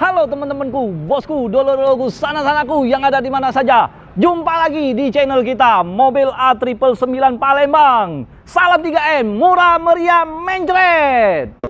Halo teman-temanku, bosku, dolo-doloku, sana-sanaku yang ada di mana saja. Jumpa lagi di channel kita, Mobil A999 Palembang. Salam 3M, murah meriah mencret.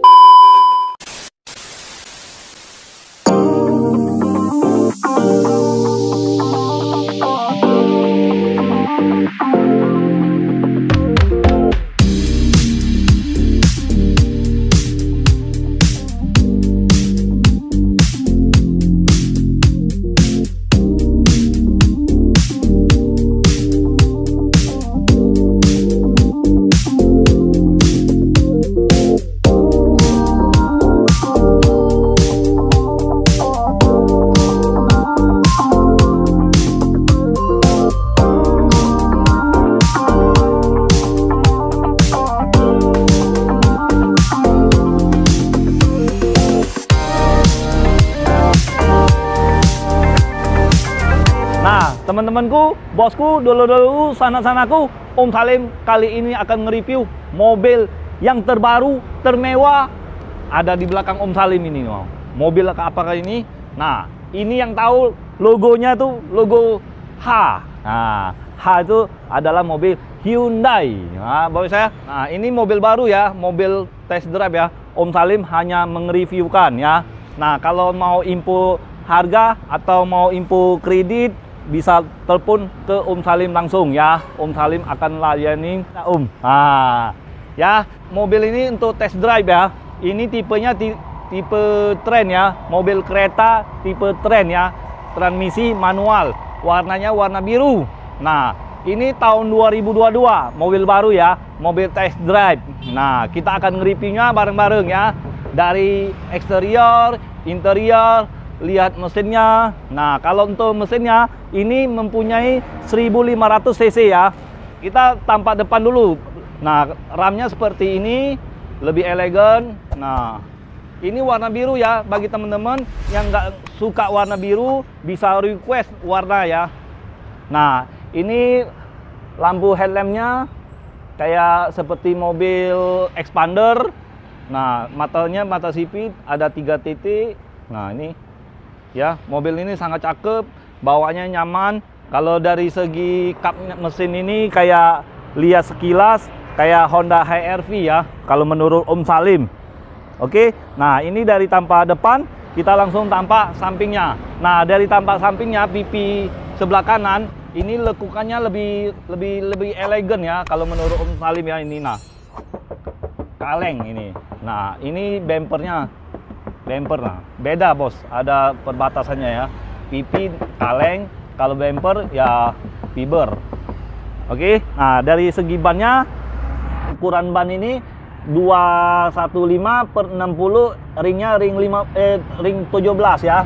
Nah, teman-temanku, bosku, dolo-doloku, sana-sanaku, Om Salim kali ini akan nge-review mobil yang terbaru, termewah, ada di belakang Om Salim ini. Mobil apakah ini? Nah, ini yang tahu logonya tuh logo H. Nah, H itu adalah mobil Hyundai. Nah, bapak saya, nah ini mobil baru ya, mobil test drive ya. Om Salim hanya mengereviewkan ya. Nah, kalau mau info harga atau mau info kredit, bisa telepon ke Om Salim langsung ya. Om Salim akan layani Om. Nah, ya, mobil ini untuk test drive ya. Ini tipenya tipe tren ya, mobil kereta tipe tren ya. Transmisi manual, warnanya warna biru. Nah, ini tahun 2022, mobil baru ya, mobil test drive. Nah, kita akan nge-reviewnya bareng-bareng ya. Dari eksterior, interior, lihat mesinnya. Nah, kalau untuk mesinnya ini mempunyai 1500 cc ya. Kita tampak depan dulu. Nah, ramnya seperti ini, lebih elegan. Nah, ini warna biru ya. Bagi teman-teman yang nggak suka warna biru, bisa request warna ya. Nah, ini lampu headlampnya kayak seperti mobil expander. Nah, matanya mata sipit, ada 3 titik. Nah, ini ya, mobil ini sangat cakep, bawanya nyaman. Kalau dari segi kap mesin ini kayak lihat sekilas kayak Honda HR-V ya, kalau menurut Om Salim. Oke, nah ini dari tampak depan, kita langsung tampak sampingnya. Nah, dari tampak sampingnya, pipi sebelah kanan ini lekukannya lebih elegan ya, kalau menurut Om Salim ya. Ini nah, kaleng ini. Nah, ini bempernya. Bumper, nah beda bos, ada perbatasannya ya. Pipi kaleng, kalau bumper ya fiber. Oke, nah dari segi bannya, ukuran ban ini 215/60, ringnya ring 17 ya.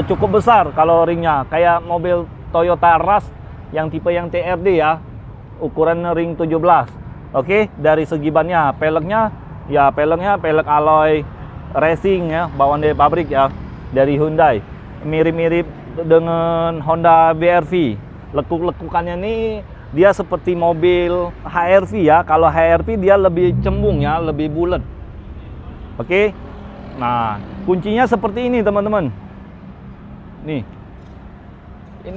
Cukup besar kalau ringnya, kayak mobil Toyota Rush yang tipe yang TRD ya, ukuran ring 17. Oke, dari segi bannya, peleknya pelek alloy racing ya, bawaan dari pabrik ya, dari Hyundai, mirip-mirip dengan Honda BR-V. Lekuk-lekukannya ini dia seperti mobil HR-V ya. Kalau HR-V dia lebih cembung ya, lebih bulat. Oke, nah kuncinya seperti ini teman-teman. Nih,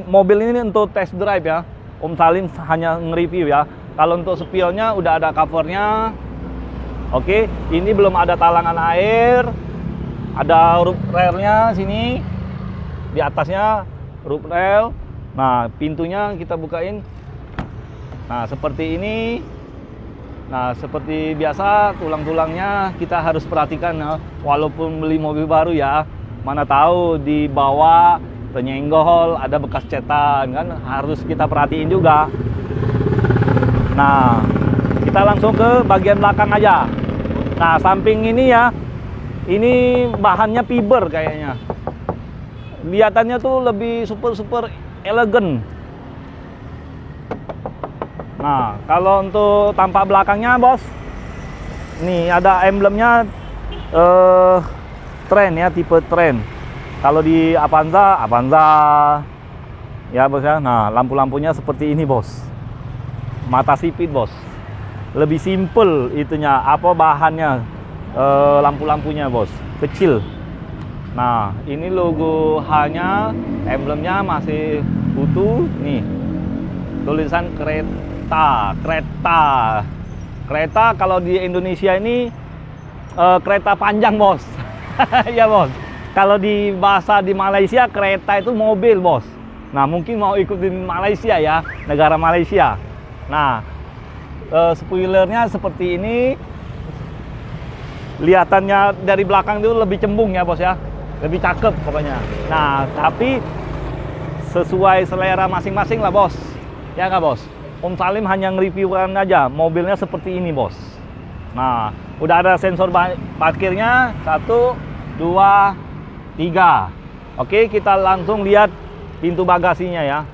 mobil ini untuk test drive ya. Om Salim hanya nge-review ya. Kalau untuk spionnya udah ada covernya. Oke, ini belum ada talangan air. Ada roof railnya sini. Di atasnya roof rail. Nah, pintunya kita bukain. Nah, seperti ini. Nah, seperti biasa tulang-tulangnya kita harus perhatikan ya. Walaupun beli mobil baru ya, mana tahu di bawah penyenggol, ada bekas cetan kan, harus kita perhatiin juga. Nah, kita langsung ke bagian belakang aja. Nah, samping ini ya, ini bahannya fiber kayaknya. Lihatannya tuh lebih super elegan. Nah, kalau untuk tampak belakangnya bos, nih ada emblemnya tren ya, tipe tren. Kalau di Avanza ya bos ya. Nah, lampu-lampunya seperti ini bos. Mata sipit bos. Lebih simple itunya, apa bahannya, lampu-lampunya bos, kecil. Nah, ini logo H-nya, emblemnya masih utuh. Nih, tulisan kereta. Kereta kalau di Indonesia ini kereta panjang, bos. Ya, bos. Kalau di bahasa di Malaysia, kereta itu mobil, bos. Nah, mungkin mau ikutin Malaysia ya, negara Malaysia. Nah, spoilernya seperti ini. Lihatannya dari belakang itu lebih cembung ya, bos ya. Lebih cakep pokoknya. Nah, tapi sesuai selera masing-masing lah, bos. Ya nggak, bos? Om Salim hanya nge-reviewkan aja mobilnya seperti ini, bos. Nah, udah ada sensor parkirnya 1, 2, 3. Oke, kita langsung lihat pintu bagasinya ya.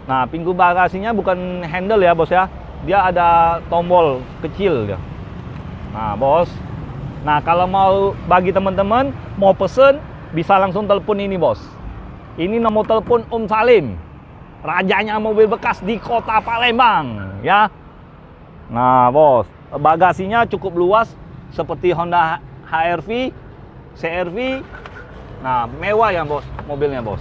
Nah, pintu bagasinya bukan handle ya, bos ya. Dia ada tombol kecil ya. Nah, bos. Nah, kalau mau bagi teman-teman mau pesen, bisa langsung telepon ini, bos. Ini nomor telepon Om Salim, rajanya mobil bekas di kota Palembang ya. Nah, bos, bagasinya cukup luas seperti Honda HR-V, CR-V. Nah, mewah ya, bos, mobilnya, bos.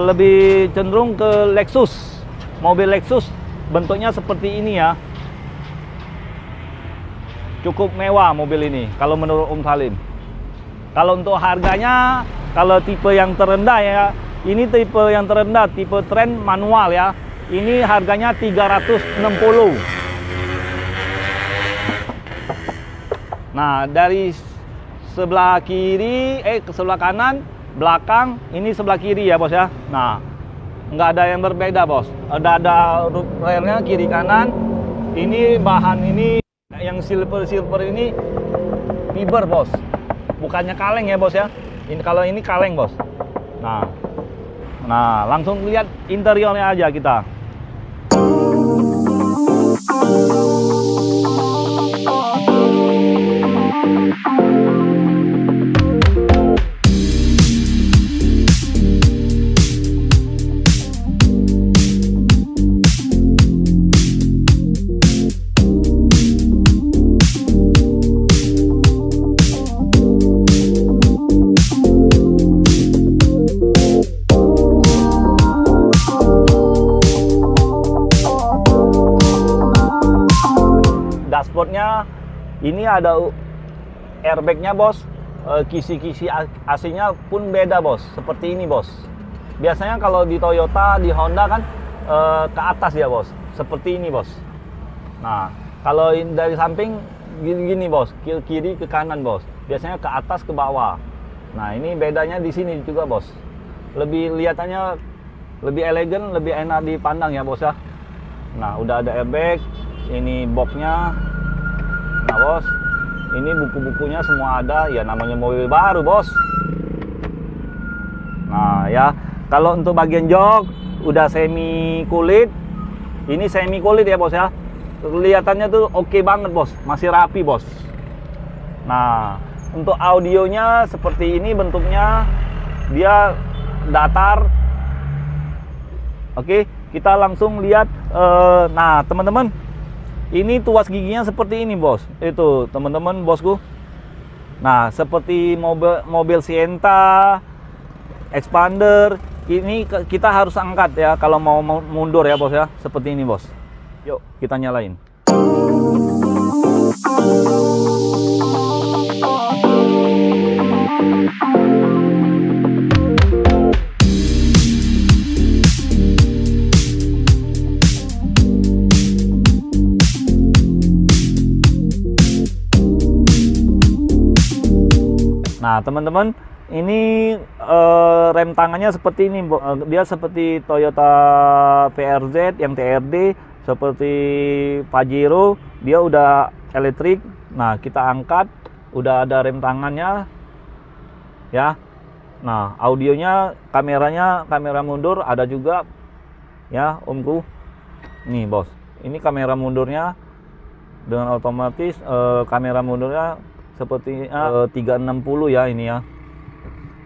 Lebih cenderung ke Lexus. Mobil Lexus bentuknya seperti ini ya. Cukup mewah mobil ini kalau menurut Om Salim. Kalau untuk harganya, kalau tipe yang terendah ya, ini tipe yang terendah, tipe Trend manual ya. Ini harganya 360. Nah, dari sebelah kiri, ke sebelah kanan, belakang, ini sebelah kiri ya, bos ya. Nah, nggak ada yang berbeda, bos. Ada relnya kiri kanan. Ini bahan ini yang silver ini fiber, bos. Bukannya kaleng ya, bos ya. Kalau ini kaleng, bos. Nah, langsung lihat interiornya aja kita. Dashboardnya ini ada airbagnya, bos. Kisi-kisi AC-nya pun beda, bos. Seperti ini, bos. Biasanya kalau di Toyota, di Honda kan ke atas ya, bos. Seperti ini, bos. Nah, kalau dari samping gini, bos. Kiri ke kanan, bos. Biasanya ke atas ke bawah. Nah, ini bedanya di sini juga, bos. Lebih lihatannya lebih elegan, lebih enak dipandang ya, bos ya. Nah, udah ada airbag. Ini boxnya. Nah, bos, ini buku-bukunya semua ada. Ya, namanya mobil baru, bos. Nah, ya, kalau untuk bagian jok udah semi kulit. Ini semi kulit ya, bos ya. Kelihatannya tuh oke banget, bos. Masih rapi, bos. Nah, untuk audionya seperti ini bentuknya. Dia datar. Oke, kita langsung lihat. Nah, teman-teman, ini tuas giginya seperti ini, bos. Itu, teman-teman, bosku. Nah, seperti mobil Sienta, Expander, ini kita harus angkat ya kalau mau mundur ya, bos ya. Seperti ini, bos. Yuk, kita nyalain. Nah, teman-teman, ini rem tangannya seperti ini. Dia seperti Toyota VRZ yang TRD, seperti Pajero, dia udah elektrik. Nah, kita angkat, udah ada rem tangannya ya. Nah, audionya, kamera mundur ada juga ya, omku. Nih, bos, ini kamera mundurnya dengan otomatis. Kamera mundurnya seperti 360 ya ini ya.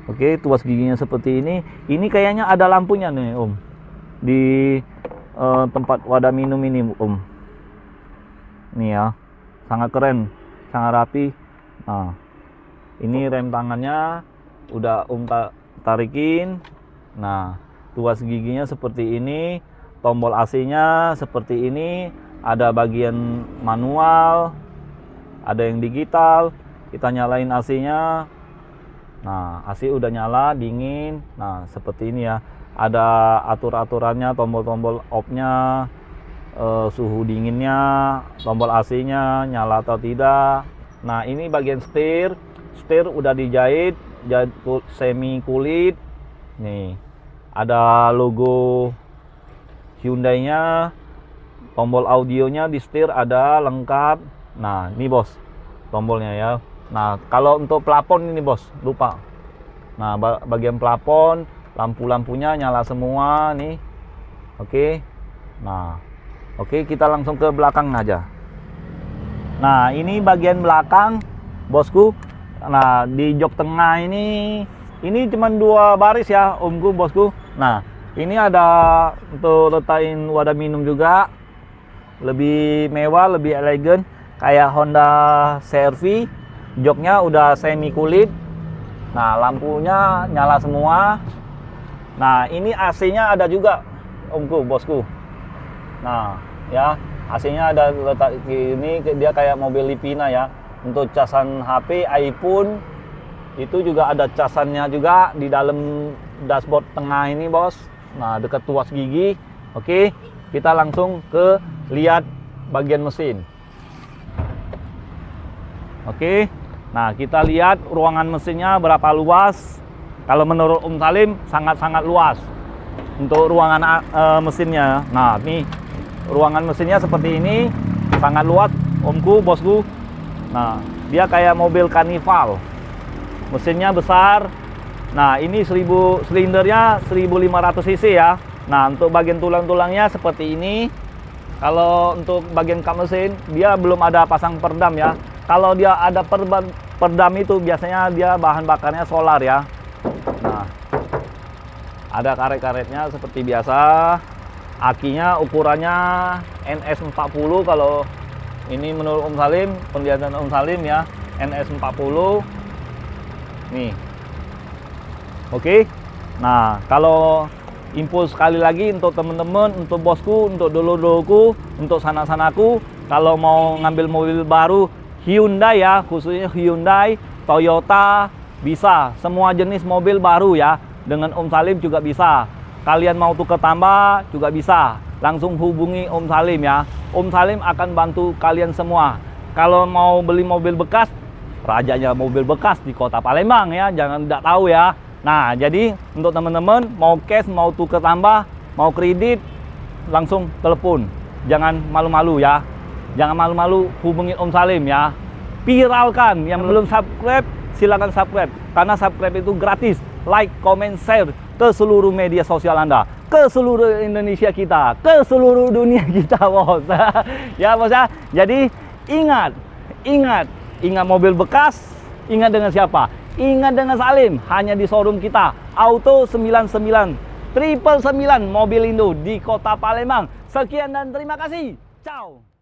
Oke, tuas giginya seperti ini. Ini kayaknya ada lampunya nih, om, di tempat wadah minum ini, om. Nih ya, sangat keren, sangat rapi. Nah, Ini rem tangannya udah tarikin. Nah, tuas giginya seperti ini, tombol AC-nya seperti ini, ada bagian manual, ada yang digital. Kita nyalain AC-nya. Nah, AC udah nyala, dingin. Nah, seperti ini ya. Ada atur-aturannya, tombol-tombol off-nya, suhu dinginnya, tombol AC-nya nyala atau tidak. Nah, ini bagian setir. Setir udah dijahit, semi kulit. Nih, ada logo Hyundai-nya. Tombol audionya di setir ada lengkap. Nah, ini bos, tombolnya ya. Nah, kalau untuk plafon ini bos, lupa. Nah, bagian plafon, lampu-lampunya nyala semua nih. Oke. Nah, oke, kita langsung ke belakang aja. Nah, ini bagian belakang bosku. Nah, di jok tengah ini cuma 2 baris ya omku bosku. Nah, ini ada untuk letakin wadah minum juga. Lebih mewah, lebih elegan kayak Honda CR-V. Joknya udah semi kulit. Nah, lampunya nyala semua. Nah, ini AC-nya ada juga omku bosku. Nah, ya, AC-nya ada letak ini, dia kayak mobil Livina ya. Untuk casan HP, iPhone itu juga ada casannya juga di dalam dashboard tengah ini bos. Nah, dekat tuas gigi. Oke, kita langsung ke lihat bagian mesin. Oke, nah kita lihat ruangan mesinnya berapa luas. Kalau menurut Om Salim sangat-sangat luas untuk ruangan mesinnya. Nah, nih ruangan mesinnya seperti ini, sangat luas omku bosku. Nah, dia kayak mobil Carnival. Mesinnya besar. Nah, ini silindernya 1500 cc ya. Nah, untuk bagian tulang-tulangnya seperti ini. Kalau untuk bagian kap mesin, dia belum ada pasang perdam ya. Kalau dia ada perdam itu biasanya dia bahan bakarnya solar ya. Nah, ada karet-karetnya seperti biasa. Akinya ukurannya NS40. Kalau ini menurut Om Salim, penglihatan Om Salim ya, NS40. Nih. Oke. Nah, kalau info sekali lagi untuk teman-teman, untuk bosku, untuk dulur-dulurku, untuk sanak-sanaku, kalau mau ngambil mobil baru Hyundai ya, khususnya Hyundai, Toyota, bisa. Semua jenis mobil baru ya, dengan Om Salim juga bisa. Kalian mau tukar tambah juga bisa. Langsung hubungi Om Salim ya. Om Salim akan bantu kalian semua. Kalau mau beli mobil bekas, rajanya mobil bekas di kota Palembang ya, jangan tidak tahu ya. Nah, jadi untuk teman-teman mau cash, mau tukar tambah, mau kredit, langsung telepon. Jangan malu-malu ya. Jangan malu-malu, hubungi Om Salim ya. Viralkan. Yang belum subscribe, silakan subscribe. Karena subscribe itu gratis. Like, comment, share ke seluruh media sosial Anda. Ke seluruh Indonesia kita. Ke seluruh dunia kita, bos. Ya, bos ya. Jadi, ingat mobil bekas, ingat dengan siapa? Ingat dengan Salim. Hanya di showroom kita. Auto 99 999 Mobil Indo di kota Palembang. Sekian dan terima kasih. Ciao.